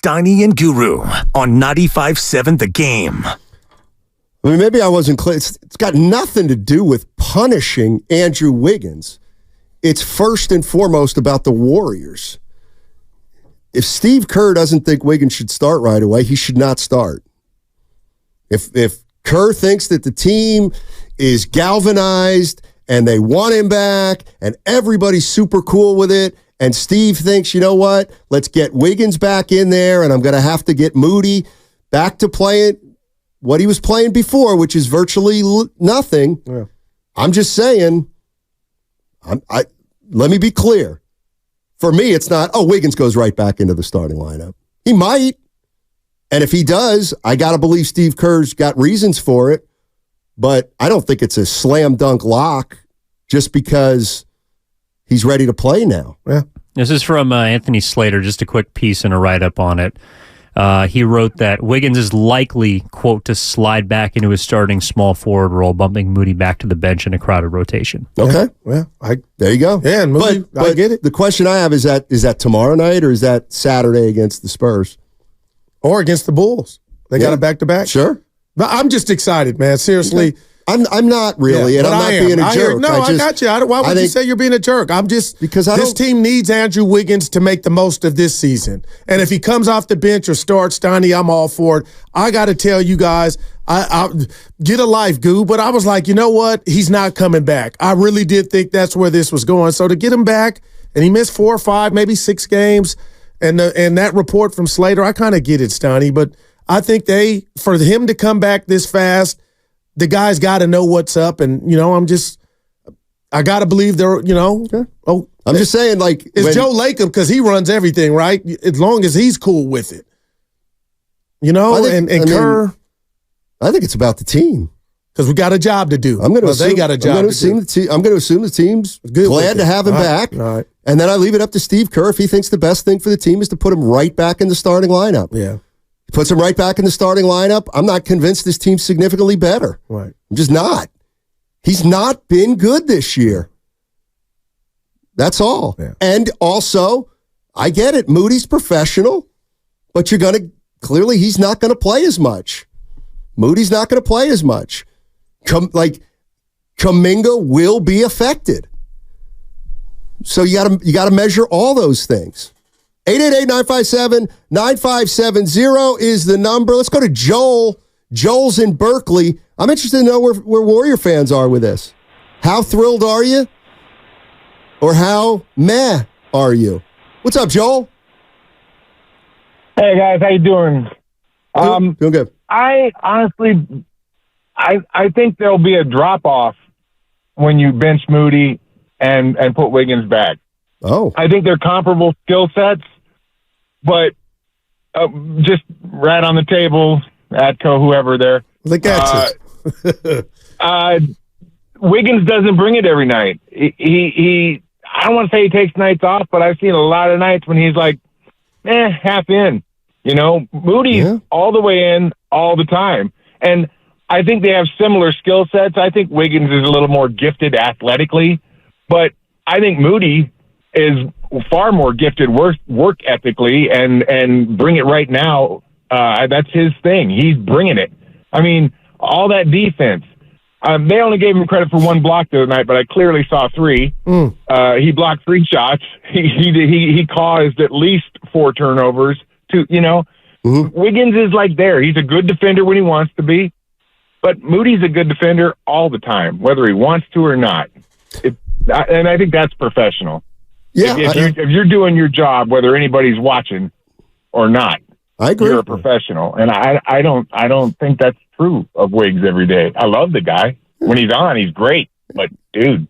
Steiny and Guru on 95.7 The Game. I mean, maybe I wasn't clear. It's got nothing to do with punishing Andrew Wiggins. It's first and foremost about the Warriors. If Steve Kerr doesn't think Wiggins should start right away, he should not start. If Kerr thinks that the team is galvanized and they want him back and everybody's super cool with it, and Steve thinks, you know what, let's get Wiggins back in there, and I'm going to have to get Moody back to playing what he was playing before, which is virtually nothing. Yeah. I'm just saying, let me be clear. For me, it's not, Wiggins goes right back into the starting lineup. He might. And if he does, I got to believe Steve Kerr's got reasons for it. But I don't think it's a slam dunk lock just because he's ready to play now. Yeah. This is from Anthony Slater, just a quick piece and a write-up on it. He wrote that Wiggins is likely, quote, to slide back into his starting small forward role, bumping Moody back to the bench in a crowded rotation. Okay. Well, there you go. Yeah, and Moody, but I get it. The question I have is that tomorrow night or is that Saturday against the Spurs? Or against the Bulls. They got a back-to-back. Sure. But I'm just excited, man. Seriously. Okay. I'm not really, and I'm not being a jerk. I got you. Why would you say you're being a jerk? This team needs Andrew Wiggins to make the most of this season. And if he comes off the bench or starts, Steiny, I'm all for it. I got to tell you guys, I get a life, Goo, but I was like, you know what? He's not coming back. I really did think that's where this was going. So to get him back, and he missed 4 or 5, maybe 6 games, and that report from Slater, I kind of get it, Steiny, but I think for him to come back this fast, the guys got to know what's up, and I got to believe they're, Okay. I'm just saying, like, it's Joe Lacob because he runs everything, right? As long as he's cool with it, Kerr. I think it's about the team because we got a job to do. They got a job. I'm going to assume the team's glad to have him back, right. And then I leave it up to Steve Kerr if he thinks the best thing for the team is to put him right back in the starting lineup. Yeah. Puts him right back in the starting lineup. I'm not convinced this team's significantly better. Right. I'm just not. He's not been good this year. That's all. Yeah. And also, I get it. Moody's professional, but clearly he's not going to play as much. Moody's not going to play as much. Kuminga will be affected. So you got to measure all those things. 888-957-9570 is the number. Let's go to Joel. Joel's in Berkeley. I'm interested to know where Warrior fans are with this. How thrilled are you? Or how meh are you? What's up, Joel? Hey, guys. How you doing? Doing good. I honestly, I think there'll be a drop-off when you bench Moody and put Wiggins back. Oh. I think they're comparable skill sets, but just right on the table, Atco, whoever there. Look at you. Wiggins doesn't bring it every night. He I don't want to say he takes nights off, but I've seen a lot of nights when he's like, half in. Moody's all the way in all the time. And I think they have similar skill sets. I think Wiggins is a little more gifted athletically, but I think Moody is far more gifted work ethically and bring it right now. That's his thing. He's bringing it. I mean, all that defense. They only gave him credit for 1 block the other night, but I clearly saw 3. He blocked 3 shots. He caused at least 4 turnovers. Wiggins is like there. He's a good defender when he wants to be, but Moody's a good defender all the time, whether he wants to or not. And I think that's professional. Yeah, if you're doing your job, whether anybody's watching or not, I agree. You're a professional, and I don't think that's true of Wiggs every day. I love the guy. When he's on, he's great. But dude,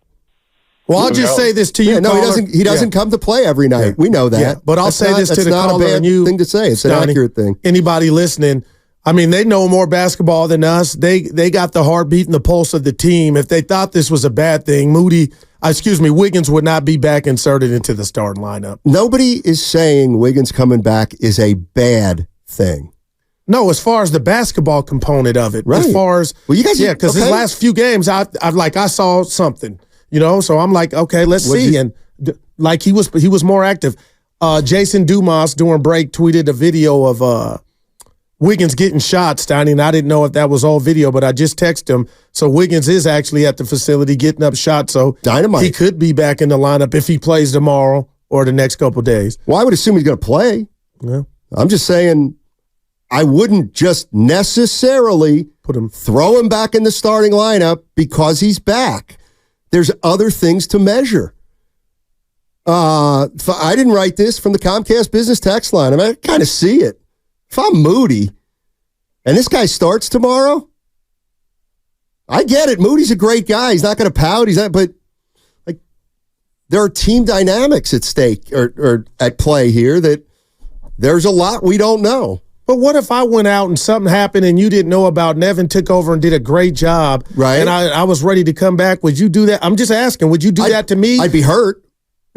well, I'll just say this to you. No, he doesn't come to play every night. Yeah. We know that. Yeah. But I'll say this to the caller, and you. Thing to say. It's an accurate thing. Anybody listening? I mean, they know more basketball than us. They got the heartbeat and the pulse of the team. If they thought this was a bad thing, Wiggins would not be back inserted into the starting lineup. Nobody is saying Wiggins coming back is a bad thing. No, as far as the basketball component of it. Right. As far as because his okay. last few games, I saw something, so I'm like, okay, let's see. And like he was more active. Jason Dumas during break tweeted a video of Wiggins getting shot, Steiny, and I didn't know if that was all video, but I just texted him. So Wiggins is actually at the facility getting up shot, so Dynamite. He could be back in the lineup if he plays tomorrow or the next couple days. Well, I would assume he's going to play. Yeah. I'm just saying I wouldn't just necessarily throw him back in the starting lineup because he's back. There's other things to measure. I didn't write this from the Comcast business text line. I mean, I kind of see it. If I'm Moody and this guy starts tomorrow, I get it. Moody's a great guy. He's not going to pout. But like, there are team dynamics at stake or at play here that there's a lot we don't know. But what if I went out and something happened and you didn't know about it? Nevin took over and did a great job. Right. And I was ready to come back. Would you do that? I'm just asking, would you do that to me? I'd be hurt.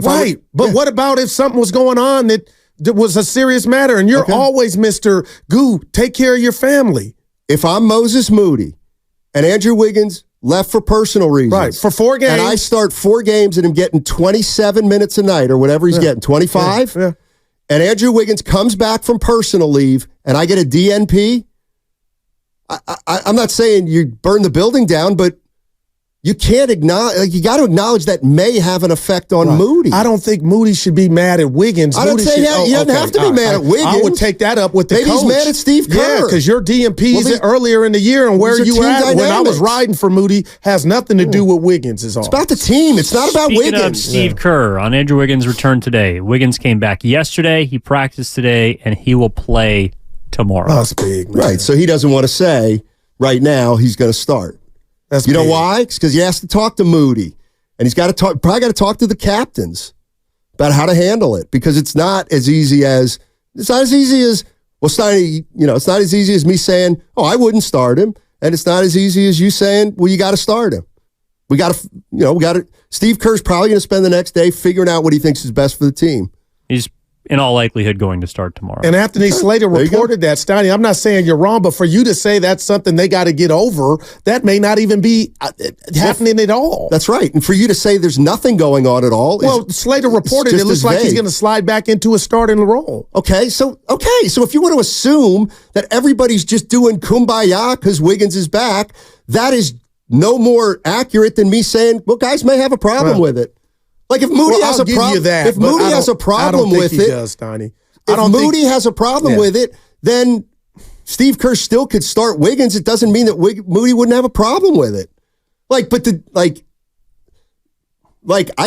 Right. But what about if something was going on that was a serious matter and you're always Mr. Goo, take care of your family? If I'm Moses Moody and Andrew Wiggins left for personal reasons. Right, for 4 games. And I start 4 games and I'm getting 27 minutes a night or whatever he's getting, 25? Yeah. And Andrew Wiggins comes back from personal leave and I get a DNP, I'm not saying you burn the building down, but you can't acknowledge, you got to acknowledge that may have an effect on Moody. I don't think Moody should be mad at Wiggins. I don't say he doesn't have to be mad at Wiggins. I would take that up with the coach. Maybe he's mad at Steve Kerr. Yeah, because your DNPs earlier in the year and where you were at when I was riding for Moody has nothing to do with Wiggins is all. It's about the team. It's not about Speaking Wiggins. Of Steve Kerr on Andrew Wiggins' return today. Wiggins came back yesterday. He practiced today, and he will play tomorrow. That's big, man. Right, so he doesn't want to say right now he's going to start. That's you know why? It's because he has to talk to Moody, and he's got to probably got to talk to the captains about how to handle it, because it's not as easy as well, Steiny. It's not as easy as me saying, "Oh, I wouldn't start him," and it's not as easy as you saying, "Well, you got to start him." We got to. Steve Kerr's probably going to spend the next day figuring out what he thinks is best for the team. He's in all likelihood going to start tomorrow. And Anthony Slater reported that, Steiny. I'm not saying you're wrong, but for you to say that's something they got to get over, that may not even be happening at all. That's right. And for you to say there's nothing going on at all. Well, Slater reported it looks like he's going to slide back into a starting role. Okay, so if you want to assume that everybody's just doing kumbaya because Wiggins is back, that is no more accurate than me saying, well, guys may have a problem with it. Like if Moody has a problem, if Moody has a problem with it, if Moody has a problem with it, then Steve Kerr still could start Wiggins. It doesn't mean that Moody wouldn't have a problem with it. I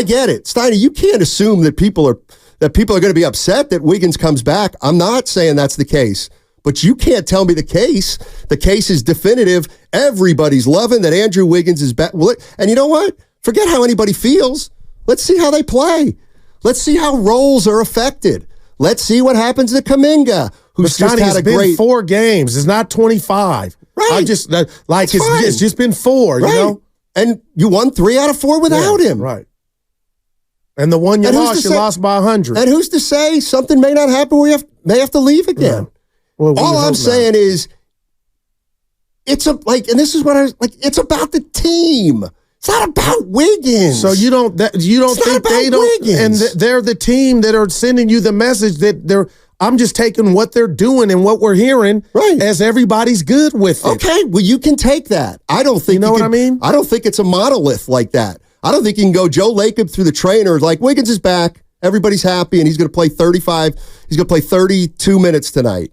get it, Steiny. You can't assume that people are going to be upset that Wiggins comes back. I'm not saying that's the case, but you can't tell me the case. The case is definitive. Everybody's loving that Andrew Wiggins is back. And you know what? Forget how anybody feels. Let's see how they play. Let's see how roles are affected. Let's see what happens to Kuminga, who's just had a great 4 games. It's not 25. Right. It's just been 4. Right. You know, and you won 3 out of 4 without him. Right. And the one you lost by 100. And who's to say something may not happen where you may have to leave again? Yeah. Well, all I'm saying is, and this is what it's about the team. It's not about Wiggins. So you don't think they don't, Wiggins. And they're the team that are sending you the message that I'm just taking what they're doing and what we're hearing as everybody's good with it. Okay, well you can take that. I don't think what I mean. I don't think it's a monolith like that. I don't think you can go Joe Lacob through the trainer like Wiggins is back, everybody's happy, and he's going to play 35. He's going to play 32 minutes tonight.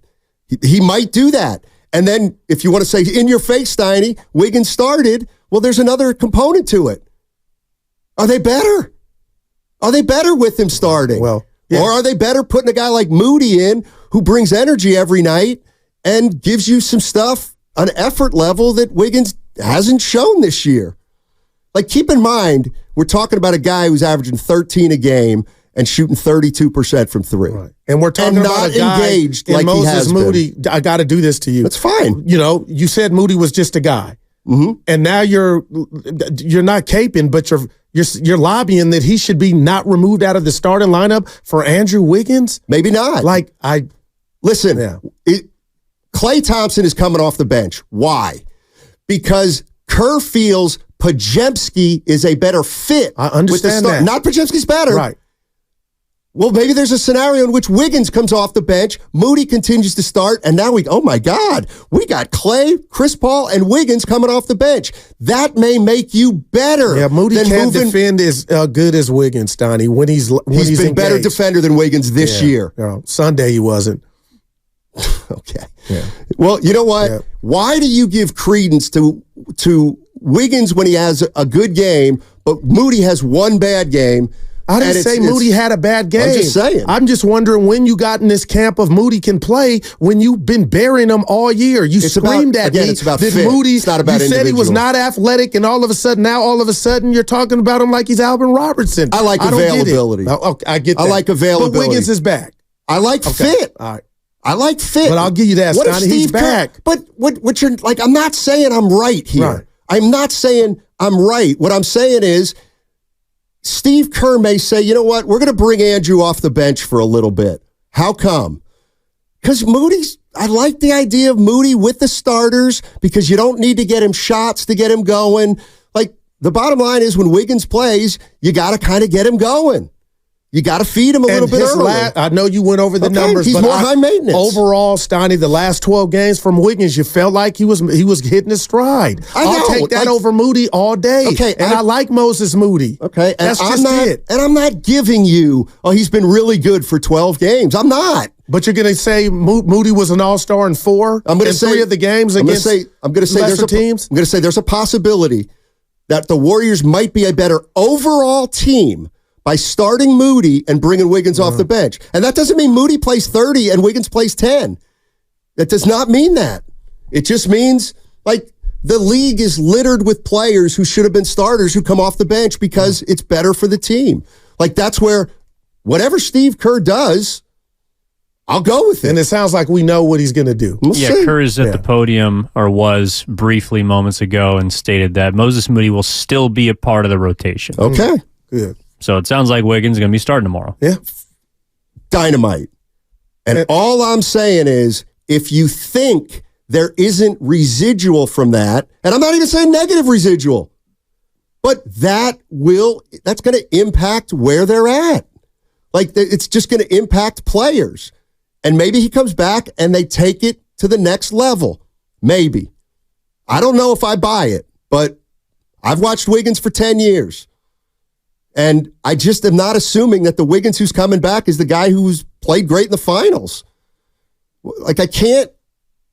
He might do that. And then if you want to say in your face, Steiny, Wiggins started, well, there's another component to it. Are they better? Are they better with him starting? Well, or are they better putting a guy like Moody in who brings energy every night and gives you some stuff, an effort level that Wiggins hasn't shown this year? Like, keep in mind, we're talking about a guy who's averaging 13 a game and shooting 32% from 3. Right. And we're talking about a guy engaged like Moses he has Moody. been. I got to do this to you. That's fine. You said Moody was just a guy. Mm-hmm. And now you're not caping, but you're lobbying that he should be not removed out of the starting lineup for Andrew Wiggins. Maybe not. Listen. Yeah. Klay Thompson is coming off the bench. Why? Because Kerr feels Podziemski is a better fit. I understand that. Not Podziemski's better. Right. Well, maybe there's a scenario in which Wiggins comes off the bench, Moody continues to start, and now oh my God, we got Clay, Chris Paul, and Wiggins coming off the bench. That may make you better. Yeah, Moody can't defend as good as Wiggins, Steiny. When he's been a better defender than Wiggins this year. Sunday he wasn't. Okay. Yeah. Well, you know what? Yeah. Why do you give credence to Wiggins when he has a good game, but Moody has one bad game? I didn't say Moody had a bad game. I'm just saying. I'm just wondering when you got in this camp of Moody can play when you've been burying him all year. You screamed at me. It's about fit. Moody, it's not about individual. You said he was not athletic, and all of a sudden, you're talking about him like he's Alvin Robertson. I like availability. I get that. I like availability. But Wiggins is back. I like fit. All right. I like fit. But I'll give you that, Steiny. He's back. But what you're like, I'm not saying I'm right here. Right. I'm not saying I'm right. What I'm saying is, Steve Kerr may say, you know what, we're going to bring Andrew off the bench for a little bit. How come? Because I like the idea of Moody with the starters because you don't need to get him shots to get him going. Like, the bottom line is when Wiggins plays, you got to kind of get him going. You got to feed him a little bit early. I know you went over the numbers, he's but more high maintenance. Overall, Steiny, the last 12 games from Wiggins, you felt like he was hitting his stride. I'll take that over Moody all day. Okay, and I like Moses Moody. Okay, that's just it. And I'm not giving you, he's been really good for 12 games. I'm not. But you're going to say Moody was an all-star in 4 in 3 of the games against lesser teams? I'm going to say there's a possibility that the Warriors might be a better overall team by starting Moody and bringing Wiggins off the bench. And that doesn't mean Moody plays 30 and Wiggins plays 10. That does not mean that. It just means, like, the league is littered with players who should have been starters who come off the bench because it's better for the team. Like, that's where whatever Steve Kerr does, I'll go with it. And it sounds like we know what he's going to do. We'll see. Kerr is at the podium, or was briefly moments ago, and stated that Moses Moody will still be a part of the rotation. Okay. Good. So it sounds like Wiggins is going to be starting tomorrow. Yeah. Dynamite. And all I'm saying is, if you think there isn't residual from that, and I'm not even saying negative residual, but that's going to impact where they're at. Like, it's just going to impact players. And maybe he comes back and they take it to the next level. Maybe. I don't know if I buy it, but I've watched Wiggins for 10 years. And I just am not assuming that the Wiggins who's coming back is the guy who's played great in the finals. Like, I can't.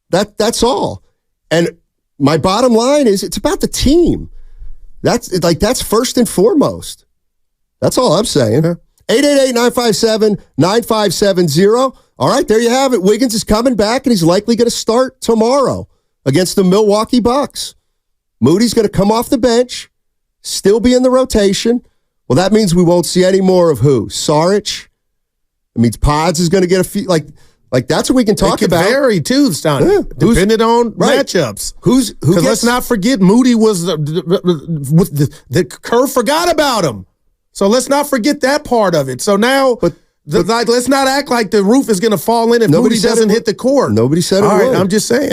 That's all. And my bottom line is it's about the team. That's first and foremost. That's all I'm saying. 888-957-9570. All right, there you have it. Wiggins is coming back, and he's likely going to start tomorrow against the Milwaukee Bucks. Moody's going to come off the bench, still be in the rotation. Well, that means we won't see any more of who? Saric? It means Pods is going to get a few. Like that's what we can talk about. It could vary too, Steiny, depending on matchups. Let's not forget Moody was the Kerr forgot about him. So let's not forget that part of it. So now, let's not act like the roof is going to fall in if Moody doesn't hit the court. Nobody said it would. I'm just saying.